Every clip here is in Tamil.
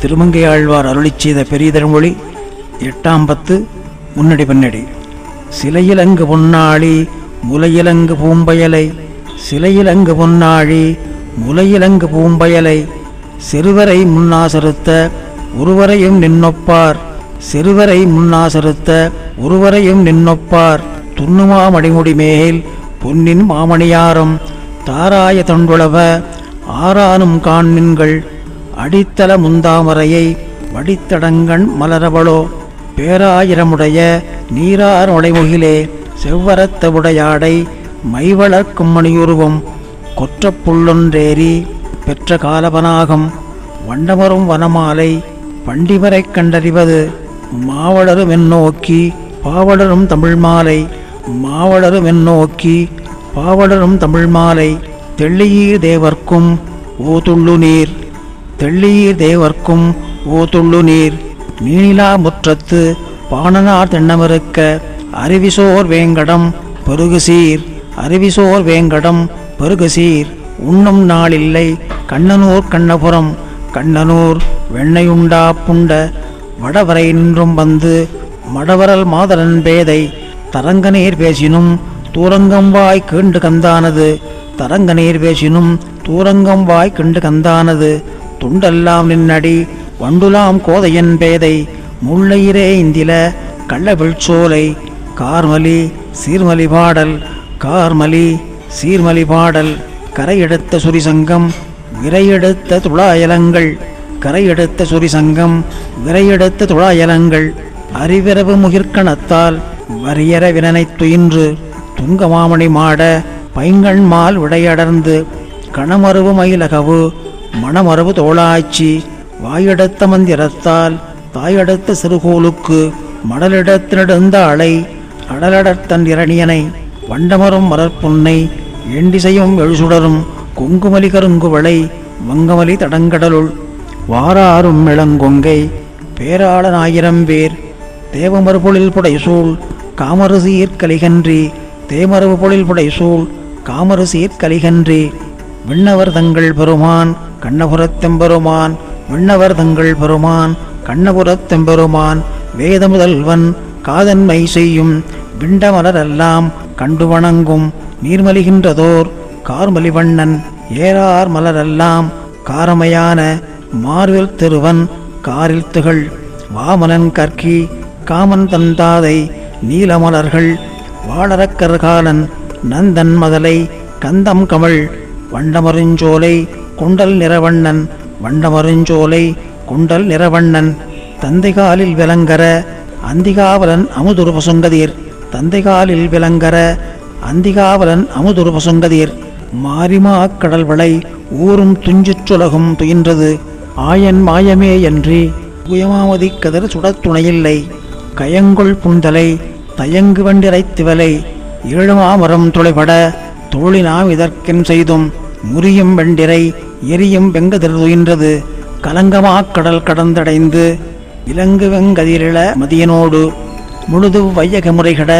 திருமங்கையாழ்வார் அருளிச் செய்த பெரிய திருமொழி 8ஆம் பத்து முன்னடி பின்னடி. சிலையிலங்கு பொன்னாழி முலையிலங்கு பூம்பயலை, சிலையிலங்கு பொன்னாழி முலையிலங்கு பூம்பயலை, சிறுவரை முன்னாசறுத்த ஒருவரையும் நின்னொப்பார், சிறுவரை முன்னாசறுத்த ஒருவரையும் நின்னொப்பார், துண்ணுமா மடிமுடி மேல் பொன்னின் மாமணியாரம் தாராய தொண்டுளவ ஆறானும் காண்மின்கள், அடித்தள முந்தாமரையை வடித்தடங்கண் மலரவளோ, பேராயிரமுடைய நீரார் உடைமுகிலே செவ்வரத்த உடையாடை மைவளர்க்கும் மணியுருவம், கொற்ற புள்ளொன்றேறி பெற்ற காலபனாகம் வண்டமரும் வனமாலை பண்டிவரை கண்டறிவது, மாவளரும் எண்ணோக்கி பாவலரும் தமிழ் மாலை, மாவளரும் எண்ணோக்கி பாவலரும் தமிழ் மாலை, தெள்ளியீர் தேவர்க்கும் ஓதுள்ளு நீர், தெள்ளியீர் தேவர்க்கும் ஓதுள்ளு நீர், நீனிலா முற்றத்து பாணனார் தென்னமிருக்க அருவிசோர் வேங்கடம் பெருகுசீர், அருவிசோர் வேங்கடம் பெருகுசீர், உண்ணும் நாளில்லை கண்ணனூர் கண்ணபுரம், கண்ணனூர் வெண்ணையுண்டா புண்ட வடவரை நின்றும் வந்து மடவரல் மாதரன் பேதை, தரங்கநீர் பேசினும் தூரங்கம் வாய் கீண்டு கந்தானது, தரங்கநீர் பேசினும் தூரங்கம் வாய் கீண்டு கந்தானது, துண்டெல்லாம் நின்னடி வண்டுலாம் கோதையன் பேதை, முள்ளையிரே இந்தில கள்ளவிழ்ச்சோலை, கார்மலி சீர்மலி பாடல், கார்மலி சீர்மலி பாடல், கரையெடுத்த சுரிசங்கம் விரையெடுத்த துழாயலங்கள், கரையெடுத்த சுரிசங்கம் விரையெடுத்த துழாயலங்கள், அறிவிரவு முகிர்கணத்தால் வரியற வினனை துயின்று, துங்கமாமணி மாட பைங்கண்மால் விடையடர்ந்து, கணமருவு மயிலகவு மணமருவு தோளாய்ச்சி, வாயெடுத்த மந்திரத்தால் தாயெடுத்த சிறுகோலுக்கு மடலெடுத்து நெடுந்த அலை, அடலடத்தன் இரணியனை வண்டமரும் மலர்பொன்னை எண்டிசையும் எழுசுடரும், கொங்குமலி கருங்குவளை வங்கமலி தடங்கடலுள், வாராரும் இளங்கொங்கை பேராளன் 1000 பேர், தேவமறுபொழில் புடைசூழ் காமருசீர் கலிகன்றி, தேமரவு பொழில் புடைசூழ் காமருசீர் கலிகன்றி, விண்ணவர் தங்கள் பெருமான் கண்ணபுரத்தெம்பெருமான், விண்ணவர் தங்கள் பெருமான் கண்ணபுரத்தெம்பெருமான், வேத முதல்வன் காதன்மை செய்யும் விண்டமலரெல்லாம் கண்டு வணங்கும், நீர்மலிகின்றதோர் கார்மலிவண்ணன் ஏறார் மலரெல்லாம் காரமையான, மார்வில் திருவன் காரில் திகழ் வாமனன் கற்கி காமன் தந்தாதை, நீலமலர்கள் வாழறக்கர்காலன் நந்தன் மதலை கந்தம் கமழ், வண்டமருஞ்சோலை குண்டல் நிறவண்ணன், வண்டமருஞ்சோலை குண்டல் நிறவண்ணன், தந்தைகாலில் விளங்கர அந்திகாவலன் அமுதுரு பசுங்கதீர், தந்தைகாலில் விளங்கர அந்திகாவலன் அமுதுரு பசுங்கதீர், மாரிமா கடல்வளை ஊரும் துஞ்சுற்றுலகும் துயின்றது, ஆயன் மாயமே என்று உயமாமதி கதிர் சுடத்துணையில்லை, கயங்கொள் புந்தலை தயங்கு வண்டிரைத்திவலை, ஏழுமாமரம் துளைபட தோழினாம் இதற்கென் செய்தும், முறியும் வெண்டிரை எரியும் வெங்கதிர் துயின்றது, கலங்கமாக் கடல் கடந்தடைந்து இலங்கு வெங்கதிரிள மதியனோடு, முழுது வையக முறைகட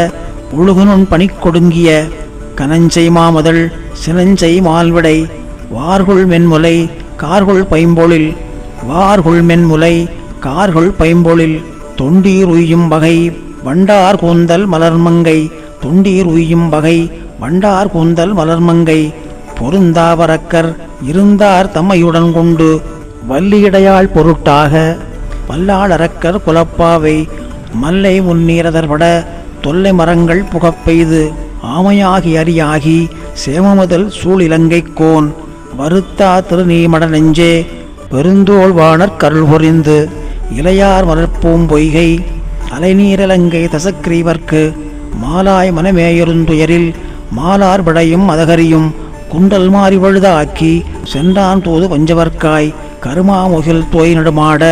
ஒழுகுனுன் பணிக்கொடுங்கிய, கனஞ்சை மாமதள் சினஞ்சை மால்விடை, வார்குள் மென்முலை கார்குள் பைம்பொழில், வார்குள் மென்முலை கார்குள் பைம்பொழில், தொண்டீர் உய்யும் வகை வண்டார் கூந்தல் மலர்மங்கை, தொண்டீர் உய்யும் வகை வண்டார் கூந்தல் மலர்மங்கை, பொருந்தாவரக்கர் இருந்தார் தம்மையுடன் கொண்டு, வல்லியிடையாள் பொருட்டாக வல்லாளரக்கர் குலப்பாவை, மல்லை முன்னீரதற்பட தொல்லை மரங்கள் புகப்பெய்து, ஆமையாகி அரியாகி சேமமுதல் சூழிலங்கை கோன், வருத்தா திருநீமட நெஞ்சே பெருந்தோள் வாணர் கருள் பொறிந்து, இளையார் மலர்ப்பூம் பொய்கை அலைநீரலங்கை தசக்ரீவர்க்கு, மாலாய் மனமேயருந்துயரில் மாலார் படையும் மதகரியும், குண்டல் மாறி வழுதாக்கி சென்றான் தூது வஞ்சவர்க்காய், கருமாமுகில் தோய் நடுமாட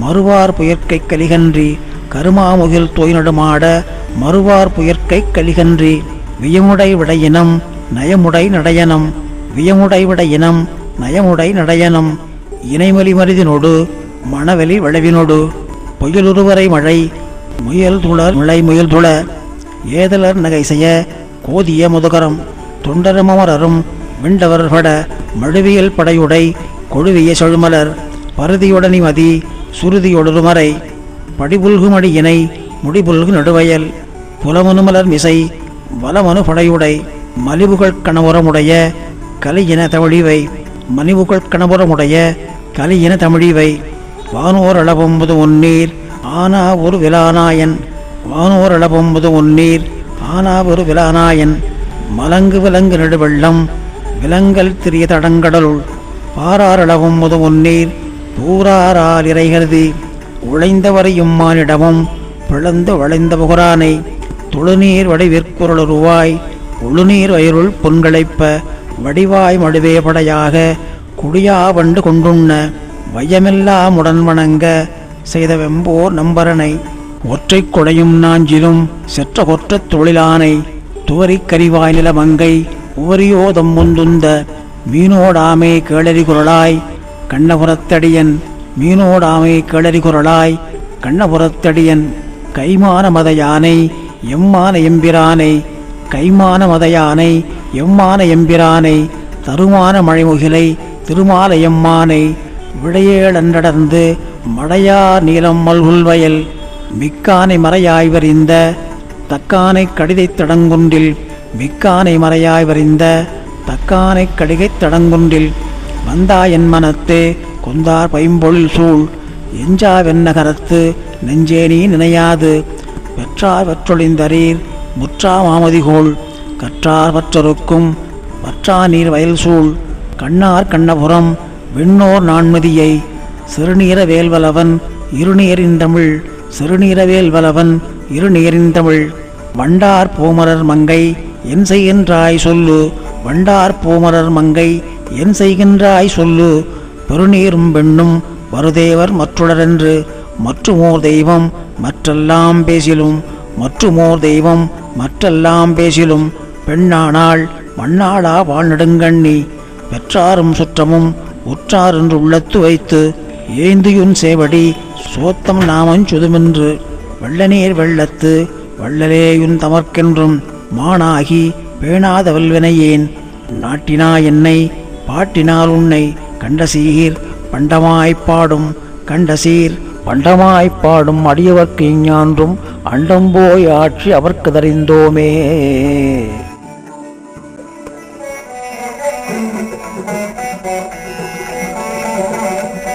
மறுவார் புயற்கை கலிகன்றி, கருமாமுகில் தோய் நடுமாட மறுவார் புயற்கை கலிகன்றி, வியமுடை விடையினம் நயமுடை நடையனம், வியமுடை விடையினம் நயமுடை நடையனம், இணைமலி மருதினொடு மணவெளி விளைவினொடு, புயலுருவரை மழை முயல் துளர் மழை முயல் துள, ஏதலர் நகைசெய கோதிய முதுகரம், தொண்டரமரரும் விண்டவர்பட மழுவியல் படையுடை கொழுவிய செழுமலர், பருதியொடனி மதி சுருதியொடுமறை படிபுல்குமடியினை முடிபுல்கு நடுவயல் புலமனுமலர் மிசை வலமனு படையுடை மலிவுகள் கணவரமுடைய கலியின தமிழிவை மலிவுகள் கணவரமுடைய கலியின தமிழிவை வானோர் அளவொன்பது ஒன்னீர் ஆனா ஒரு விலானாயன் வானோர் அளவொன்பது ஒன்னீர் ஆனா ஒரு விலானாயன் மலங்கு விலங்கு நடுவெள்ளம் விலங்கல் திரிய தடங்கடலுள் பாராரளவொன்பது ஒன்னீர் தூராரார் இறைகருதி உழைந்தவரையும் மானிடமும் பிளந்து வளைந்த புகரானை தொழுநீர் வடிவிற்குரலுருவாய் உழுநீர் வயருள் பொன்களைப்ப வடிவாய் மடுவே படையாக குடியா வண்டு கொண்டுண்ண வையமெல்லாம் உடன் வணங்க செய்த வெம்போர் நம்பரனை ஒற்றை கொடையும் நாஞ்சிலும் செற்ற கொற்றத் தொழிலானை துவரிக் கரிவாய் நிலமங்கை உவரியோதம் முந்துந்த மீனோடாமே கேளறி குரலாய் கண்ணபுரத்தடியன் மீனோடாமே கேளறி குரலாய் கண்ணபுரத்தடியன் கைமான மத யானை எம்மான எம்பிரானை கைமான மத யானை எம்மான எம்பிரானை தருமான மழைமுகிலை திருமால எம்மானை விடையேழன்றடர்ந்து மடையா நீலம் மல்குல்வயல் மிக்கானை மறையாய் வரிந்த தக்கானை கடிதைத் தடங்குன்றில் மிக்கானை மறையாய் வரிந்த தக்கானை கடிகைத் தடங்குன்றில் வந்தா என் மனத்தே கொந்தார் பைம்பொழில் சூழ் எஞ்சா வெண்ணகரத்து நெஞ்சே நீ நினையாது பெற்றார் வற்றொழிந்தரீர் முற்றா மாமதிகோள் கற்றார் வற்றொருக்கும் வற்றா நீர் வயல் சூழ் கண்ணார் கண்ணபுரம் விண்ணோர் நான்மதியை சிறுநீர வேல்வலவன் இருநீரிந்தமிழ் சிறுநீர வேல்வலவன் இருநீரிந்தமிழ் வண்டார் பூமரர் மங்கை என் செய்கின்றாய் சொல்லு வண்டார் பூமரர் மங்கை என் செய்கின்றாய் சொல்லு பெருநீரும் பெண்ணும் வருதேவர் மற்றுளரென்று மற்றுமோர் தெய்வம் மற்றெல்லாம் பேசிலும் மற்றுமோர் தெய்வம் மற்றெல்லாம் பேசிலும் பெண்ணானாள் மண்ணாளா வாழ்நெடுங்கண்ணி பெற்றாரும் சுற்றமும் உற்றார் என்று உள்ளத்து வைத்து ஏந்தியுன் சேவடி சோத்தம் நாமஞ்சுதுமென்று வெள்ளநீர் வெள்ளத்து வள்ளலேயுன் தமர்க்கென்றும் மானாகி பேணாத வல்வினையேன் நாட்டினா என்னை பாட்டினால் உன்னை கண்டசீர் பண்டமாய்ப்பாடும் கண்டசீர் பண்டமாய்ப்பாடும் அடியவர்க்கு இஞ்ஞான்றும் அண்டம்போய் ஆட்சி அவர்க்கு தறிந்தோமே.